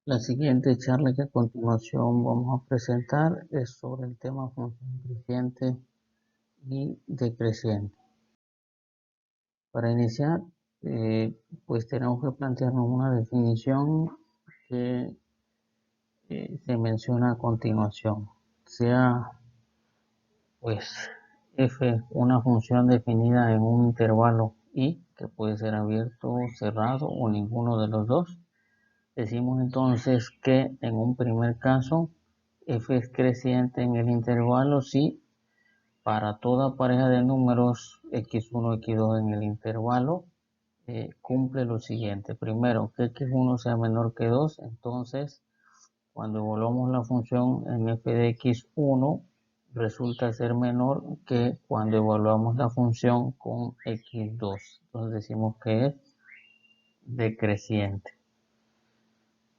La siguiente charla que a continuación vamos a presentar es sobre el tema función creciente y decreciente. Para iniciar, pues tenemos que plantearnos una definición que se menciona a continuación. Sea pues f una función definida en un intervalo y que puede ser abierto, cerrado o ninguno de los dos. Decimos entonces que en un primer caso f es creciente en el intervalo si para toda pareja de números x1, x2 en el intervalo cumple lo siguiente. Primero, que x1 sea menor que 2, entonces cuando evaluamos la función en f de x1 resulta ser menor que cuando evaluamos la función con x2. Entonces decimos que es decreciente.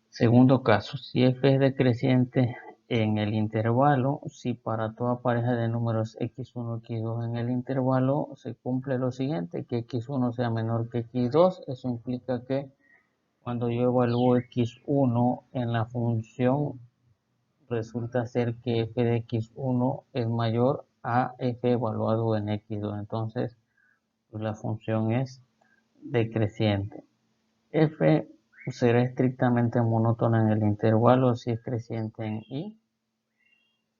Segundo caso, si f es decreciente en el intervalo, si para toda pareja de números x1, x2 en el intervalo se cumple lo siguiente, que x1 sea menor que x2, eso implica que cuando yo evalúo x1 en la función, resulta ser que f de x1 es mayor a f evaluado en x2, entonces pues la función es decreciente. F será estrictamente monótona en el intervalo si es creciente en i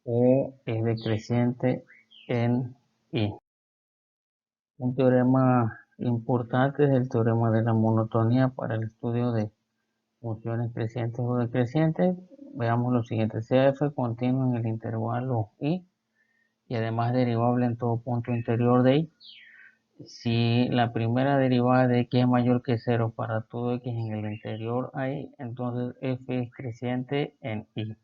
o es decreciente en i. Un teorema importante es el teorema de la monotonía para el estudio de funciones crecientes o decrecientes. Veamos lo siguiente: sea f continuo en el intervalo i y además derivable en todo punto interior de i. Si la primera derivada de x es mayor que 0 para todo x en el interior ahí, entonces f es creciente en i.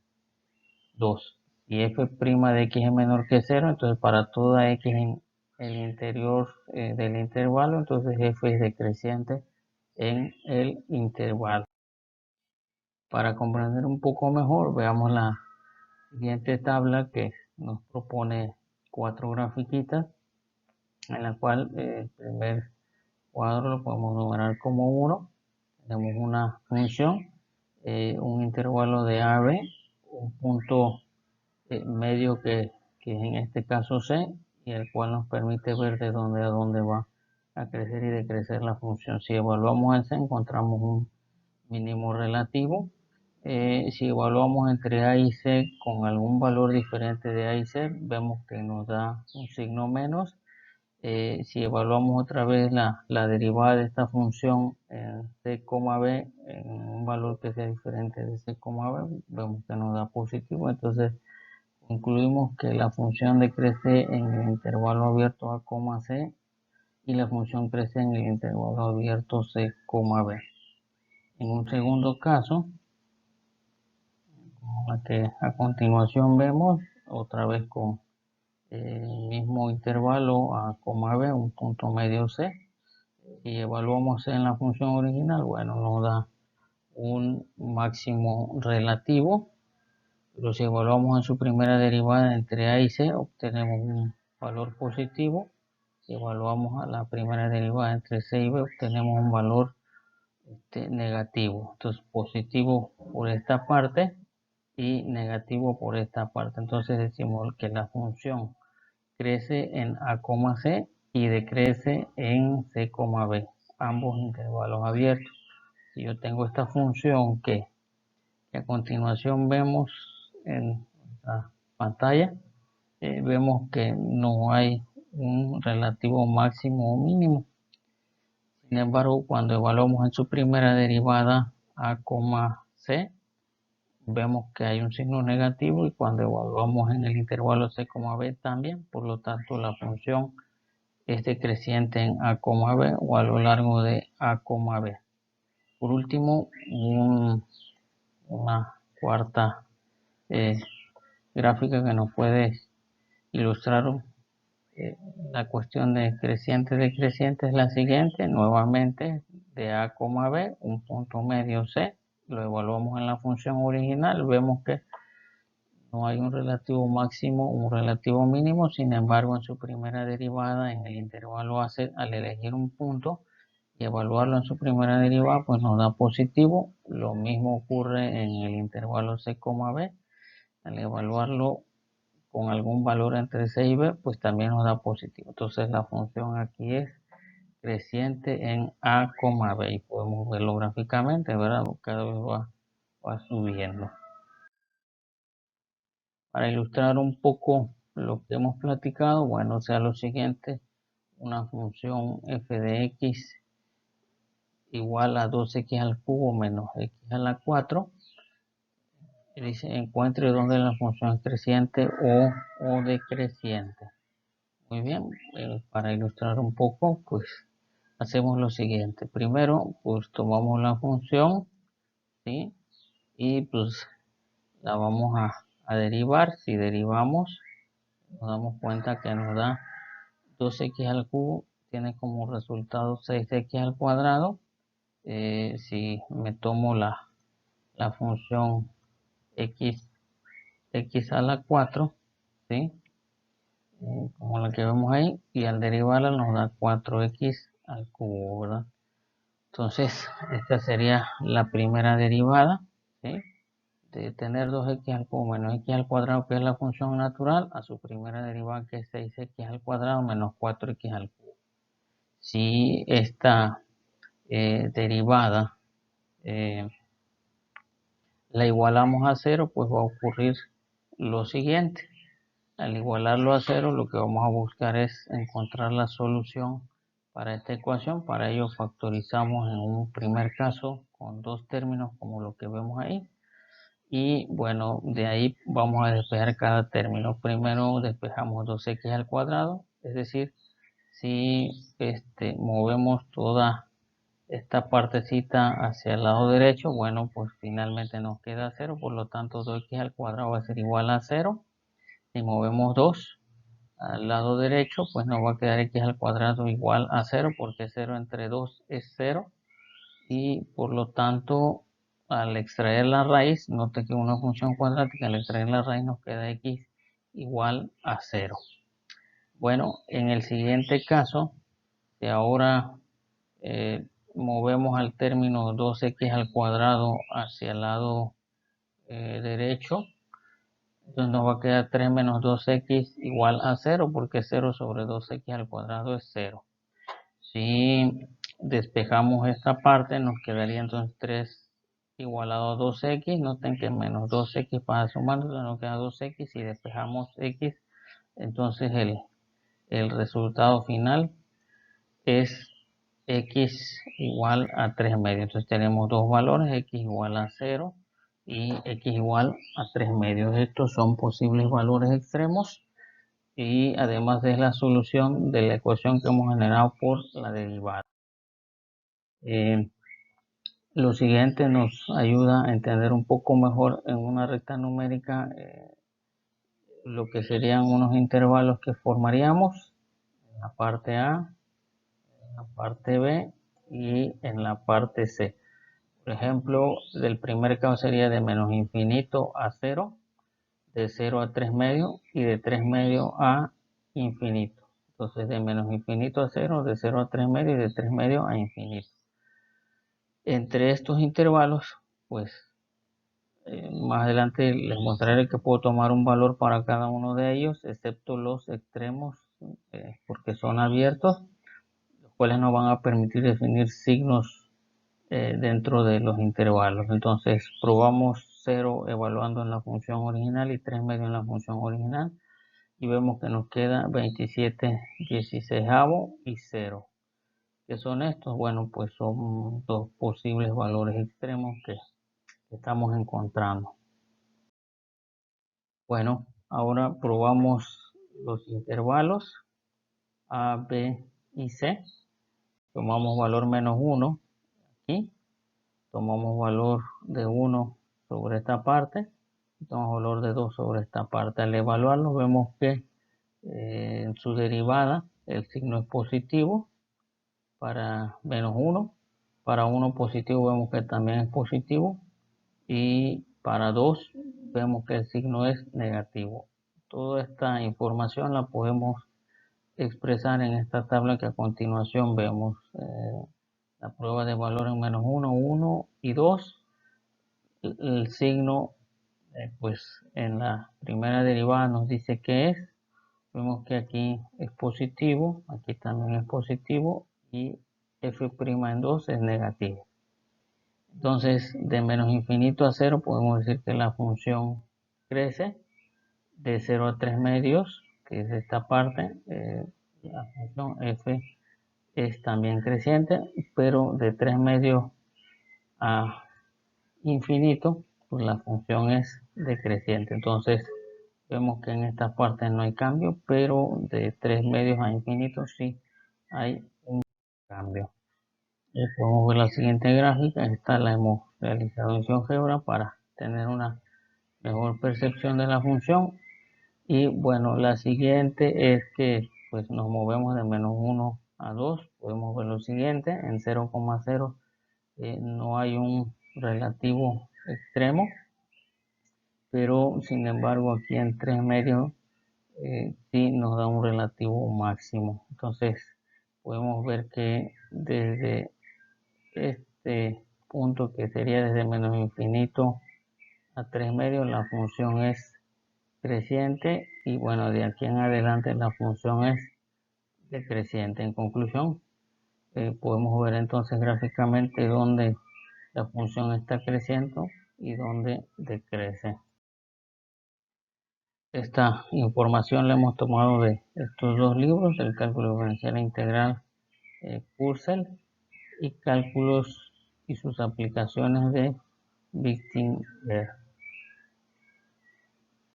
2. Si f' de x es menor que 0, entonces para toda x en el interior del intervalo, entonces f es decreciente en el intervalo. Para comprender un poco mejor, veamos la siguiente tabla que nos propone 4 grafiquitas, en la cual el primer cuadro lo podemos numerar como 1. Tenemos una función, un intervalo de a, b, un punto medio que es en este caso c, y el cual nos permite ver de dónde a dónde va a crecer y decrecer la función. Si evaluamos el c, encontramos un mínimo relativo. Si evaluamos entre a y c con algún valor diferente de a y c, vemos que nos da un signo menos. Si evaluamos otra vez la derivada de esta función en c, b, en un valor que sea diferente de c, b, vemos que nos da positivo. Entonces concluimos que la función decrece en el intervalo abierto a, c y la función crece en el intervalo abierto c, b. En un segundo caso, que a continuación vemos, otra vez con el mismo intervalo a, b, un punto medio c, y evaluamos en la función original, bueno, nos da un máximo relativo, pero si evaluamos en su primera derivada entre a y c, obtenemos un valor positivo. Si evaluamos a la primera derivada entre c y b, obtenemos un valor negativo. Entonces, positivo por esta parte y negativo por esta parte. Entonces decimos que la función crece en a, c y decrece en c, b, ambos intervalos abiertos. Si yo tengo esta función que a continuación vemos en la pantalla, vemos que no hay un relativo máximo o mínimo. Sin embargo, cuando evaluamos en su primera derivada a, c, vemos que hay un signo negativo, y cuando evaluamos en el intervalo c, b también. Por lo tanto, la función es decreciente en a, b o a lo largo de a, b. Por último, una cuarta gráfica que nos puede ilustrar la cuestión de creciente decreciente es la siguiente. Nuevamente, de a, b, un punto medio c, lo evaluamos en la función original, vemos que no hay un relativo máximo, un relativo mínimo. Sin embargo, en su primera derivada en el intervalo AC, al elegir un punto, y evaluarlo en su primera derivada, pues nos da positivo. Lo mismo ocurre en el intervalo c, b. Al evaluarlo con algún valor entre c y b, pues también nos da positivo. Entonces la función aquí es creciente en a, b, y podemos verlo gráficamente, ¿verdad? Cada vez va subiendo. Para ilustrar un poco lo que hemos platicado, bueno, sea lo siguiente: una función f de x igual a 2x al cubo menos x a la 4. Dice, encuentre dónde la función es creciente o decreciente. Muy bien, para ilustrar un poco, pues hacemos lo siguiente. Primero, pues tomamos la función, ¿sí? Y pues la vamos a derivar. Si derivamos, nos damos cuenta que nos da 2x al cubo, tiene como resultado 6x al cuadrado. Si me tomo la función x a la 4, ¿sí? Como la que vemos ahí, y al derivarla nos da 4x al cubo, ¿verdad? Entonces, esta sería la primera derivada, ¿sí? De tener 2x al cubo menos x al cuadrado, que es la función natural, a su primera derivada, que es 6x al cuadrado menos 4x al cubo. Si esta derivada la igualamos a 0, pues va a ocurrir lo siguiente. Al igualarlo a 0, lo que vamos a buscar es encontrar la solución para esta ecuación. Para ello factorizamos en un primer caso con dos términos, como lo que vemos ahí. Y bueno, de ahí vamos a despejar cada término. Primero despejamos 2x al cuadrado, es decir, si movemos toda esta partecita hacia el lado derecho, bueno, pues finalmente nos queda 0, por lo tanto 2x al cuadrado va a ser igual a 0. Si movemos 2 al lado derecho, pues nos va a quedar x al cuadrado igual a 0, porque 0 entre 2 es 0. Y por lo tanto, al extraer la raíz, note que una función cuadrática, al extraer la raíz nos queda x igual a 0. Bueno, en el siguiente caso, si ahora movemos al término 2x al cuadrado hacia el lado derecho, entonces nos va a quedar 3 menos 2x igual a 0, porque 0 sobre 2x al cuadrado es 0. Si despejamos esta parte, nos quedaría entonces 3 igualado a 2x. Noten que menos 2x para sumar, nos queda 2x. Si despejamos x, entonces el resultado final es x igual a 3 medios. Entonces tenemos dos valores, x igual a 0 y x igual a 3 medios. Estos son posibles valores extremos y además es la solución de la ecuación que hemos generado por la derivada. Lo siguiente nos ayuda a entender un poco mejor en una recta numérica lo que serían unos intervalos que formaríamos en la parte A, en la parte B y en la parte C. Por ejemplo, del primer caso sería de menos infinito a 0, de 0 a 3 medios y de 3 medios a infinito. Entonces de menos infinito a 0, de 0 a 3 medios y de 3 medios a infinito. Entre estos intervalos, pues más adelante les mostraré que puedo tomar un valor para cada uno de ellos, excepto los extremos, porque son abiertos, los cuales nos van a permitir definir signos dentro de los intervalos. Entonces probamos 0 evaluando en la función original y 3 medios en la función original y vemos que nos queda 27/16 y 0. ¿Qué son estos? Bueno, pues son dos posibles valores extremos que estamos encontrando. Bueno, ahora probamos los intervalos A, B y C. Tomamos valor menos 1 aquí. Tomamos valor de 1 sobre esta parte. Tomamos valor de 2 sobre esta parte. Al evaluarlo vemos que en su derivada el signo es positivo para menos 1. Para 1 positivo vemos que también es positivo. Y para 2 vemos que el signo es negativo. Toda esta información la podemos expresar en esta tabla que a continuación vemos. la prueba de valor en menos 1, 1 y 2, el signo pues en la primera derivada nos dice que es, vemos que aquí es positivo, aquí también es positivo y f' en 2 es negativo. Entonces de menos infinito a 0 podemos decir que la función crece de 0 a 3 medios, que es esta parte, la función f es también creciente, pero de 3 medios a infinito, pues la función es decreciente. Entonces vemos que en esta parte no hay cambio, pero de 3 medios a infinito sí hay un cambio. Podemos ver la siguiente gráfica, esta la hemos realizado en GeoGebra para tener una mejor percepción de la función. Y bueno, la siguiente es que pues nos movemos de menos 1 a 2, podemos ver lo siguiente, en 0,0 no hay un relativo extremo, pero sin embargo aquí en 3 medios sí nos da un relativo máximo. Entonces podemos ver que desde este punto que sería desde menos infinito a 3 medios la función es creciente y bueno, de aquí en adelante la función es decreciente. En conclusión, podemos ver entonces gráficamente dónde la función está creciendo y dónde decrece. Esta información la hemos tomado de estos dos libros, el cálculo diferencial integral Purcell y cálculos y sus aplicaciones de Wittgenstein.